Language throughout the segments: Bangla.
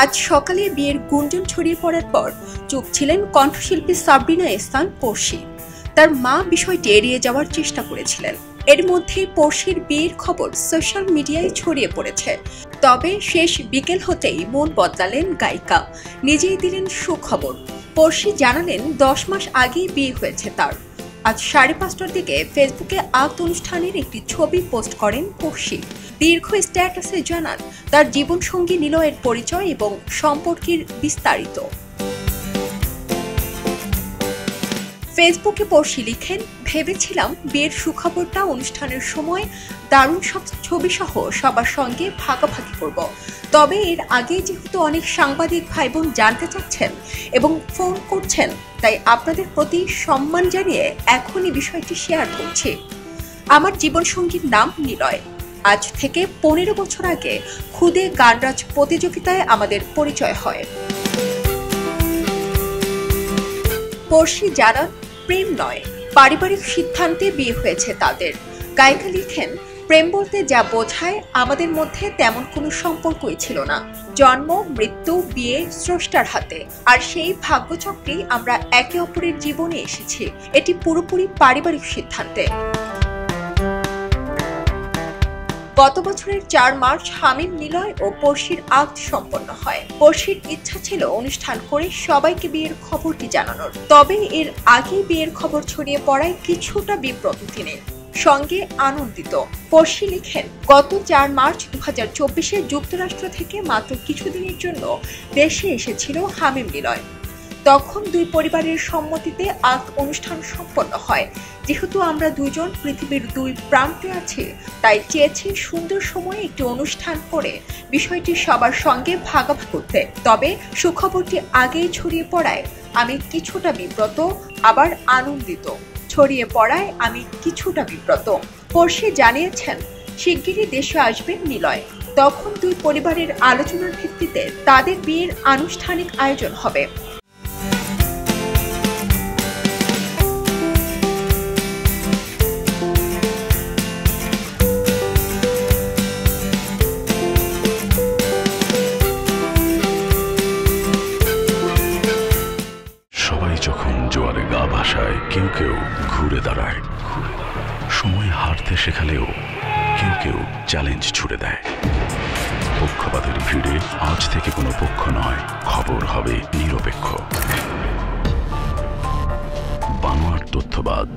আজ সকালে বিয়ের গুঞ্জন ছড়িয়ে পড়ার পর চুপ ছিলেন কণ্ঠশিল্পী সাবরিনা এহসান পড়শি। তার মা বিষয়টি এড়িয়ে যাওয়ার চেষ্টা করেছিলেন। এর মধ্যে পড়শির বিয়ের খবর সোশ্যাল মিডিয়ায় ছড়িয়ে পড়েছে। তবে শেষ বিকেল হতেই মন বদলালেন গায়িকা, নিজেই দিলেন সুখবর। পড়শি জানালেন 10 মাস আগেই বিয়ে হয়েছে তার। আজ 5:30টার দিকে ফেসবুকে আত অনুষ্ঠানের একটি ছবি পোস্ট করেন পড়শি। দীর্ঘ স্ট্যাটাসে জানান তার জীবনসঙ্গী নিলয়ের পরিচয় এবং সম্পর্কের বিস্তারিত। ফেসবুকে পড়শি লিখেন, ভেবেছিলাম বিয়ের সুখবরটা অনুষ্ঠানের সময় দারুণ সব ছবি সহ সবার সঙ্গে ভাগাভাগি করব। তবে এর আগে যেহেতু অনেক সাংবাদিক ভাই বোন জানতে চাচ্ছেন এবং ফোন করছেন, তাই আপনাদের প্রতি সম্মান জানিয়ে এখনই বিষয়টি শেয়ার করছি। আমার জীবনসঙ্গীর নাম নিলয়। আজ থেকে 15 বছর আগে খুদে গানরাজ প্রতিযোগিতায় আমাদের পরিচয় হয়। পড়শি জানান, প্রেম নয়, পারিবারিক সিদ্ধান্তে বিয়ে হয়েছে তাদের। গায়িকা লিখেন, প্রেম বলতে যা বোঝায় আমাদের মধ্যে তেমন কোনো সম্পর্কই ছিল না। জন্ম, মৃত্যু, বিয়ে স্রষ্টার হাতে, আর সেই ভাগ্যচক্রেই আমরা একে অপরের জীবনে এসেছি। এটি পুরোপুরি পারিবারিক সিদ্ধান্তে। গত বছরের 4 মার্চ হামিম, নিলয় ও পড়শির আগ সম্পন্ন হয়। পড়শির ইচ্ছা ছিল অনুষ্ঠান করে সবাইকে বিয়ের খবরটি জানানোর। তবে এর আগেই বিয়ের খবর ছড়িয়ে পড়ায় কিছুটা বিব্রত তিনি, সঙ্গে আনন্দিত। পড়শি লিখেন, গত 4 মার্চ 2024-এ যুক্তরাষ্ট্র থেকে মাত্র কিছুদিনের জন্য দেশে এসেছিল হামিম, নিলয়। তখন দুই পরিবারের সম্মতিতে আগ অনুষ্ঠান সম্পন্ন হয়। যেহেতু আমরা দুজন পৃথিবীর দুই প্রান্তে আছি, তাই চেয়েছি সুন্দর সময়ে একটি অনুষ্ঠান করে বিষয়টি সবার সঙ্গে ভাগাভাগি করতে। তবে সুখবরটি আগেই ছড়িয়ে পড়ায় আমি কিছুটা বিব্রত, আবার আনন্দিত। পড়শি জানিয়েছেন, শিগগিরই দেশে আসবেন নিলয়। তখন দুই পরিবারের আলোচনার ভিত্তিতে তাদের বিয়ের আনুষ্ঠানিক আয়োজন হবে। সবাই যখন জোয়ারে গা ভাসায়, কেউ কেউ ঘুরে দাঁড়ায়। সময় হারতে শেখালেও কেউ কেউ চ্যালেঞ্জ ছুড়ে দেয়। পক্ষপাতের ভিড়ে আজ থেকে কোনো পক্ষ নয়, খবর হবে নিরপেক্ষ। বানোয়ার তথ্যবাদ,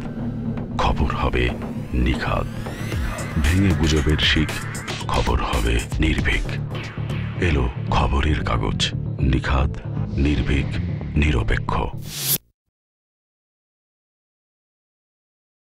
খবর হবে নিখাদ। ভেঙে গুজবের শিখ, খবর হবে নির্ভীক। এলো খবরের কাগজ, নিখাদ, নির্ভীক, নিরপেক্ষ।